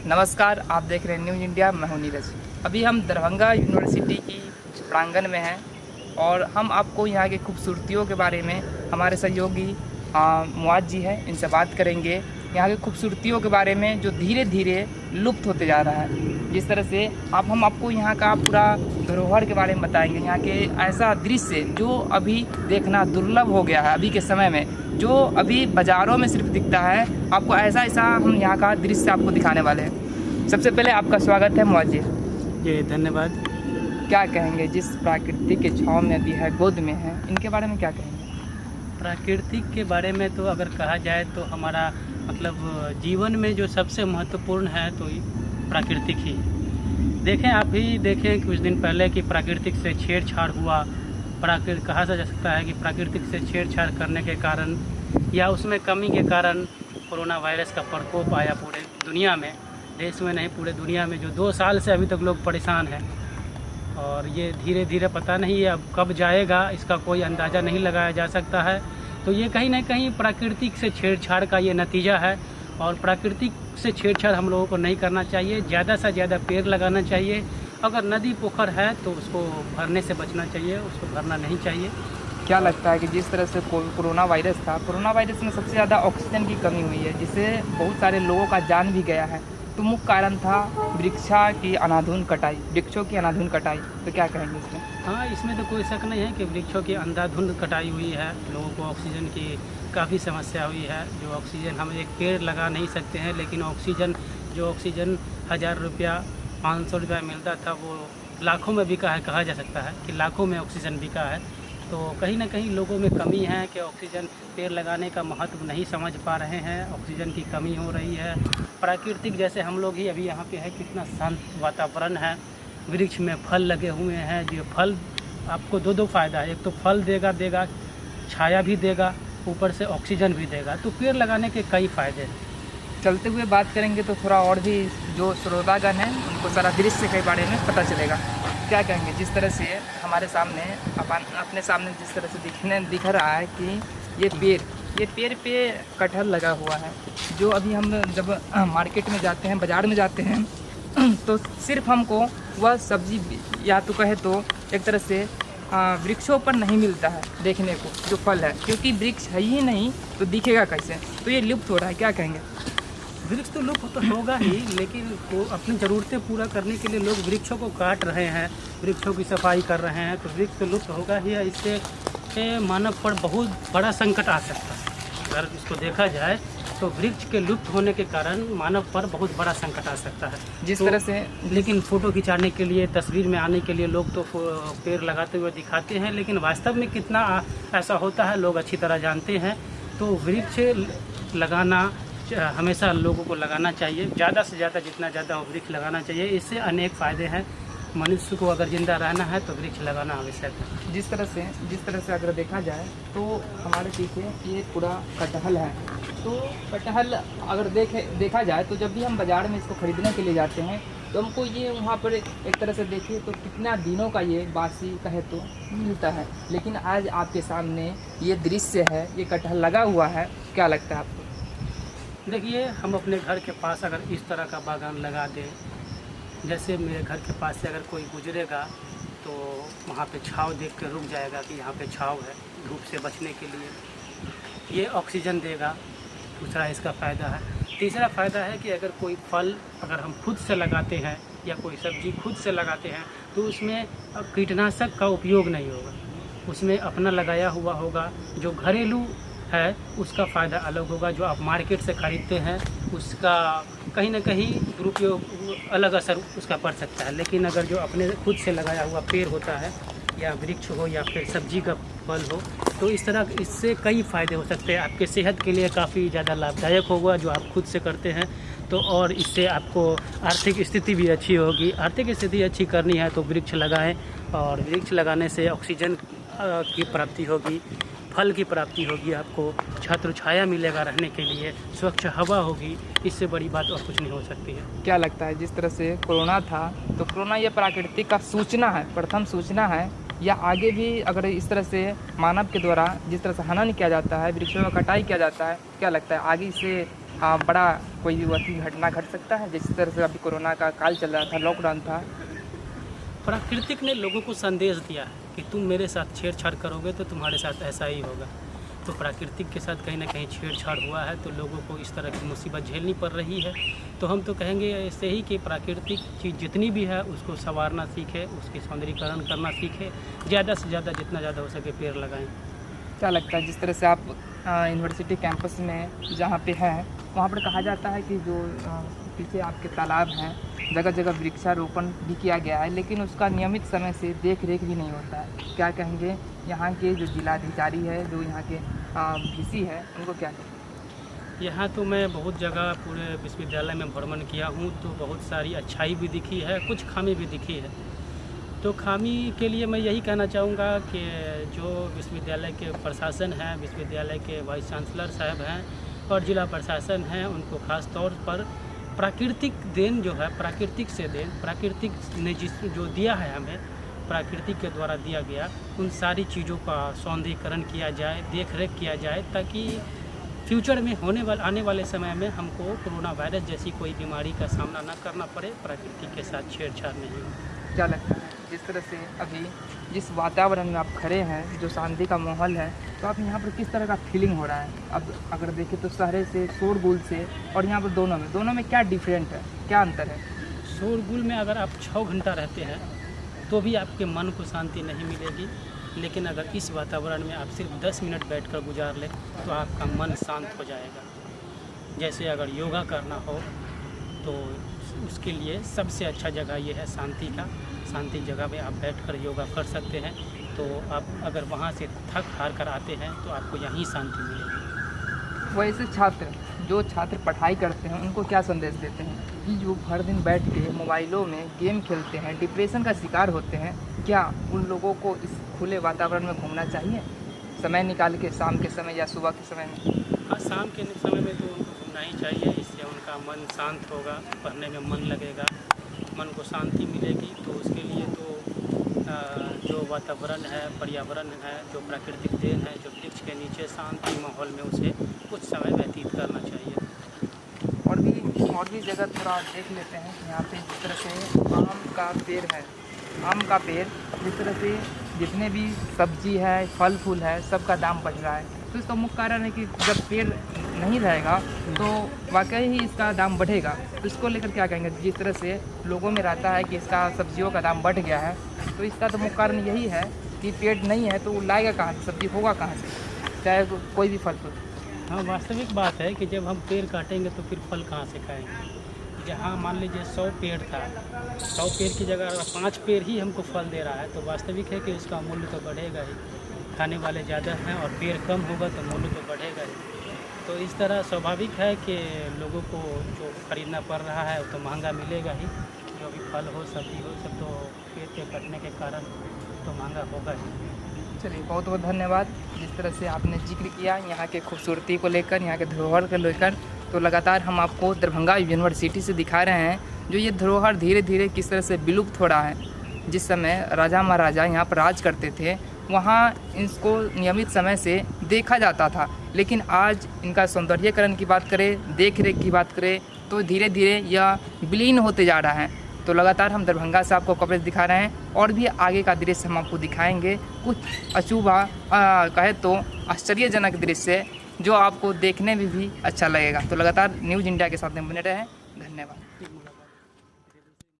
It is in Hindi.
नमस्कार, आप देख रहे हैं न्यूज़ इंडिया। मैं हूं नीरज। अभी हम दरभंगा यूनिवर्सिटी की प्रांगण में हैं और हम आपको यहाँ की खूबसूरतियों के बारे में हमारे सहयोगी मुआज जी हैं, इनसे बात करेंगे यहाँ की खूबसूरतियों के बारे में जो धीरे धीरे लुप्त होते जा रहा है। जिस तरह से हम आपको यहाँ का पूरा धरोहर के बारे में बताएंगे, यहाँ के ऐसा दृश्य जो अभी देखना दुर्लभ हो गया है अभी के समय में, जो अभी बाज़ारों में सिर्फ दिखता है। आपको ऐसा हम यहाँ का दृश्य आपको दिखाने वाले हैं। सबसे पहले आपका स्वागत है मुआज जी। जी धन्यवाद। क्या कहेंगे जिस प्राकृतिक के छाँव में अभी है, गोद में है, इनके बारे में क्या कहेंगे? प्राकृतिक के बारे में तो अगर कहा जाए तो हमारा मतलब जीवन में जो सबसे महत्वपूर्ण है तो प्राकृतिक ही। देखें, आप ही देखें कुछ दिन पहले कि प्राकृतिक से छेड़छाड़ हुआ। कहा जा सकता है कि प्राकृतिक से छेड़छाड़ करने के कारण या उसमें कमी के कारण कोरोना वायरस का प्रकोप आया पूरे दुनिया में, देश में नहीं पूरे दुनिया में, जो 2 साल से अभी तक लोग परेशान हैं। और ये धीरे धीरे पता नहीं है अब कब जाएगा, इसका कोई अंदाज़ा नहीं लगाया जा सकता है। तो ये कहीं ना कहीं प्राकृतिक से छेड़छाड़ का ये नतीजा है। और प्राकृतिक से छेड़छाड़ हम लोगों को नहीं करना चाहिए। ज़्यादा से ज़्यादा पेड़ लगाना चाहिए। अगर नदी पोखर है तो उसको भरने से बचना चाहिए, उसको भरना नहीं चाहिए। क्या लगता है कि जिस तरह से कोरोना वायरस था, कोरोना वायरस में सबसे ज़्यादा ऑक्सीजन की कमी हुई है, जिससे बहुत सारे लोगों का जान भी गया है। तो मुख्य कारण था वृक्षों की अंधाधुंध कटाई। तो क्या कहेंगे इसमें? हाँ, इसमें तो कोई शक नहीं है कि वृक्षों की अंधाधुंध कटाई हुई है। लोगों को ऑक्सीजन की काफ़ी समस्या हुई है। जो ऑक्सीजन हम एक पेड़ लगा नहीं सकते हैं, लेकिन ऑक्सीजन 1000 रुपया 500 रुपया मिलता था, वो लाखों में बिका है। कहा जा सकता है कि लाखों में ऑक्सीजन बिका है। तो कहीं ना कहीं लोगों में कमी है कि ऑक्सीजन पेड़ लगाने का महत्व नहीं समझ पा रहे हैं। ऑक्सीजन की कमी हो रही है। प्राकृतिक जैसे हम लोग ही अभी यहाँ पे है, कितना शांत वातावरण है, वृक्ष में फल लगे हुए हैं। जो फल आपको दो फ़ायदा है, एक तो फल देगा, छाया भी देगा, ऊपर से ऑक्सीजन भी देगा। तो पेड़ लगाने के कई फ़ायदे हैं। चलते हुए बात करेंगे तो थोड़ा और भी जो श्रोतागण हैं उनको सारा दृश्य के बारे में पता चलेगा। क्या कहेंगे जिस तरह से हमारे सामने अपने सामने जिस तरह से दिख रहा है कि ये पेड़ पे कटहल लगा हुआ है, जो अभी हम जब मार्केट में जाते हैं, बाज़ार में जाते हैं तो सिर्फ हमको वह सब्जी या तो कहे तो एक तरह से वृक्षों पर नहीं मिलता है देखने को जो फल है, क्योंकि वृक्ष है ही नहीं तो दिखेगा कैसे। तो ये लुप्त हो रहा है। क्या कहेंगे? वृक्ष तो लुप्त तो होगा ही, लेकिन वो अपनी ज़रूरतें पूरा करने के लिए लोग वृक्षों को काट रहे हैं, वृक्षों की सफाई कर रहे हैं। तो वृक्ष तो लुप्त होगा ही। इससे मानव पर बहुत बड़ा संकट आ सकता है। अगर इसको देखा जाए तो वृक्ष के लुप्त होने के कारण मानव पर बहुत बड़ा संकट आ सकता है। जिस तरह से लेकिन फ़ोटो खिंचाने के लिए, तस्वीर में आने के लिए लोग तो पेड़ लगाते हुए दिखाते हैं, लेकिन वास्तव में कितना ऐसा होता है लोग अच्छी तरह जानते हैं। तो वृक्ष लगाना हमेशा लोगों को लगाना चाहिए, ज़्यादा से ज़्यादा जितना ज़्यादा वृक्ष लगाना चाहिए। इससे अनेक फ़ायदे हैं। मनुष्य को अगर ज़िंदा रहना है तो वृक्ष लगाना आवश्यक है। जिस तरह से अगर देखा जाए तो हमारे पीछे ये पूरा कटहल है। तो कटहल अगर देखा जाए तो जब भी हम बाज़ार में इसको ख़रीदने के लिए जाते हैं तो हमको ये वहाँ पर एक तरह से देखिए तो कितना दिनों का ये बासी कहे तो मिलता है। लेकिन आज आपके सामने ये दृश्य है, ये कटहल लगा हुआ है। क्या लगता है आपको? देखिए, हम अपने घर के पास अगर इस तरह का बागान लगा दें, जैसे मेरे घर के पास से अगर कोई गुजरेगा तो वहाँ पे छाँव देख कर रुक जाएगा कि यहाँ पे छाँव है, धूप से बचने के लिए। ये ऑक्सीजन देगा, दूसरा इसका फ़ायदा है। तीसरा फ़ायदा है कि अगर कोई फल अगर हम खुद से लगाते हैं या कोई सब्ज़ी खुद से लगाते हैं तो उसमें कीटनाशक का उपयोग नहीं होगा, उसमें अपना लगाया हुआ होगा। जो घरेलू है उसका फ़ायदा अलग होगा, जो आप मार्केट से ख़रीदते हैं उसका कहीं ना कहीं दुरुपयोग, अलग असर उसका पड़ सकता है। लेकिन अगर जो अपने खुद से लगाया हुआ पेड़ होता है या वृक्ष हो या फिर सब्जी का फल हो, तो इस तरह इससे कई फ़ायदे हो सकते हैं। आपके सेहत के लिए काफ़ी ज़्यादा लाभदायक होगा जो आप खुद से करते हैं। तो और इससे आपको आर्थिक स्थिति भी अच्छी होगी। आर्थिक स्थिति अच्छी करनी है तो वृक्ष लगाएं, और वृक्ष लगाने से ऑक्सीजन की प्राप्ति होगी, फल की प्राप्ति होगी, आपको छत्र छाया मिलेगा रहने के लिए, स्वच्छ हवा होगी। इससे बड़ी बात और कुछ नहीं हो सकती है। क्या लगता है जिस तरह से कोरोना था तो कोरोना ये प्राकृतिक का सूचना है, प्रथम सूचना है, या आगे भी अगर इस तरह से मानव के द्वारा जिस तरह से हनन किया जाता है, वृक्षों का कटाई किया जाता है, क्या लगता है आगे से बड़ा कोई अति घटना घट सकता है? जिस तरह से अभी कोरोना का काल चल रहा था, लॉकडाउन था। प्राकृतिक ने लोगों को संदेश दिया है कि तुम मेरे साथ छेड़छाड़ करोगे तो तुम्हारे साथ ऐसा ही होगा। तो प्राकृतिक के साथ कहीं ना कहीं छेड़छाड़ हुआ है, तो लोगों को इस तरह की मुसीबत झेलनी पड़ रही है। तो हम तो कहेंगे ऐसे ही कि प्राकृतिक चीज़ जितनी भी है उसको संवारना सीखे, उसकी सौंदर्यीकरण करना सीखे, ज़्यादा से ज़्यादा जितना ज़्यादा हो सके पेड़ लगाएं। क्या लगता है जिस तरह से आप यूनिवर्सिटी कैंपस में जहाँ पे हैं, वहाँ पर कहा जाता है कि जो पीछे आपके तालाब हैं, जगह जगह वृक्षारोपण भी किया गया है, लेकिन उसका नियमित समय से देख रेख भी नहीं होता है। क्या कहेंगे यहाँ के जो जिलाधिकारी है, जो यहाँ के वीसी है, उनको क्या कहेंगे? यहाँ तो मैं बहुत जगह पूरे विश्वविद्यालय में भ्रमण किया हूँ, तो बहुत सारी अच्छाई भी दिखी है, कुछ खामी भी दिखी है। तो खामी के लिए मैं यही कहना चाहूँगा कि जो विश्वविद्यालय के प्रशासन है, विश्वविद्यालय के वाइस चांसलर साहब हैं और जिला प्रशासन है, उनको ख़ास तौर पर प्राकृतिक देन जो है, प्राकृतिक से देन, प्राकृतिक ने जो दिया है हमें, प्राकृतिक के द्वारा दिया गया, उन सारी चीज़ों का सौंदर्यीकरण किया जाए, देख रेख किया जाए, ताकि फ्यूचर में आने वाले समय में हमको कोरोना वायरस जैसी कोई बीमारी का सामना न करना पड़े, प्राकृतिक के साथ छेड़छाड़ नहीं हो। क्या लगता है जिस तरह से अभी जिस वातावरण में आप खड़े हैं, जो शांति का माहौल है, तो आप यहाँ पर किस तरह का फीलिंग हो रहा है? अब अगर देखें तो शहर से, शोरगुल से, और यहाँ पर दोनों में क्या डिफरेंट है, क्या अंतर है? शोरगुल में अगर आप 6 घंटा रहते हैं तो भी आपके मन को शांति नहीं मिलेगी, लेकिन अगर इस वातावरण में आप सिर्फ 10 मिनट बैठकर गुजार लें तो आपका मन शांत हो जाएगा। जैसे अगर योगा करना हो तो उसके लिए सबसे अच्छा जगह ये है शांति जगह में आप बैठकर योगा कर सकते हैं। तो आप अगर वहाँ से थक हार कर आते हैं तो आपको यहीं शांति मिलेगी। वैसे जो छात्र पढ़ाई करते हैं, उनको क्या संदेश देते हैं कि जो हर दिन बैठ के मोबाइलों में गेम खेलते हैं, डिप्रेशन का शिकार होते हैं, क्या उन लोगों को इस खुले वातावरण में घूमना चाहिए समय निकाल के, शाम के समय या सुबह के समय में? हाँ, शाम के समय में तो उनको घूमना ही चाहिए, इससे उनका मन शांत होगा, पढ़ने में मन लगेगा, मन को शांति मिलेगी। तो उसके लिए तो जो वातावरण है, पर्यावरण है, जो प्राकृतिक देन है, जो वृक्ष के नीचे शांति माहौल में उसे कुछ समय व्यतीत करना चाहिए। और भी जगह थोड़ा देख लेते हैं। यहाँ पे जिस तरह से आम का पेड़ है, आम का पेड़ जिस तरह से जितने भी सब्जी है, फल फूल है, सबका दाम बढ़ रहा है। तो इसका मुख्य कारण है कि जब पेड़ नहीं रहेगा तो वाकई ही इसका दाम बढ़ेगा। तो इसको लेकर क्या कहेंगे? जिस तरह से लोगों में रहता है कि इसका सब्जियों का दाम बढ़ गया है, तो इसका तो मुख्य कारण यही है कि पेड़ नहीं है तो वो लाएगा कहाँ से, सब्जी होगा कहाँ से, चाहे कोई भी फल फूल। हाँ, वास्तविक बात है कि जब हम पेड़ काटेंगे तो फिर फल कहाँ से खाएंगे। जहाँ मान लीजिए 100 पेड़ था, 100 पेड़ की जगह अगर 5 पेड़ ही हमको फल दे रहा है तो वास्तविक है कि उसका मूल्य तो बढ़ेगा ही। खाने वाले ज़्यादा हैं और पेड़ कम होगा तो मूल्य तो बढ़ेगा ही। तो इस तरह स्वाभाविक है कि लोगों को जो खरीदना पड़ रहा है वो तो महंगा मिलेगा ही। जो भी फल हो, सब्जी हो, सब तो पेड़ के कटने के कारण तो महंगा होगा ही। चलिए, बहुत बहुत धन्यवाद। जिस तरह से आपने जिक्र किया यहाँ के खूबसूरती को लेकर, यहाँ के धरोहर को लेकर, तो लगातार हम आपको दरभंगा यूनिवर्सिटी से दिखा रहे हैं जो ये धरोहर धीरे धीरे किस तरह से विलुप्त हो रहा है। जिस समय राजा महाराजा यहाँ पर राज करते थे, वहाँ इसको नियमित समय से देखा जाता था, लेकिन आज इनका सौंदर्यीकरण की बात करें, देख रेख की बात करें, तो धीरे धीरे यह विलीन होते जा रहा है। तो लगातार हम दरभंगा से आपको कवरेज दिखा रहे हैं और भी आगे का दृश्य हम आपको दिखाएंगे, कुछ अचूबा कहे तो आश्चर्यजनक दृश्य जो आपको देखने में भी अच्छा लगेगा। तो लगातार न्यूज़ इंडिया के साथ में बने रहें। धन्यवाद।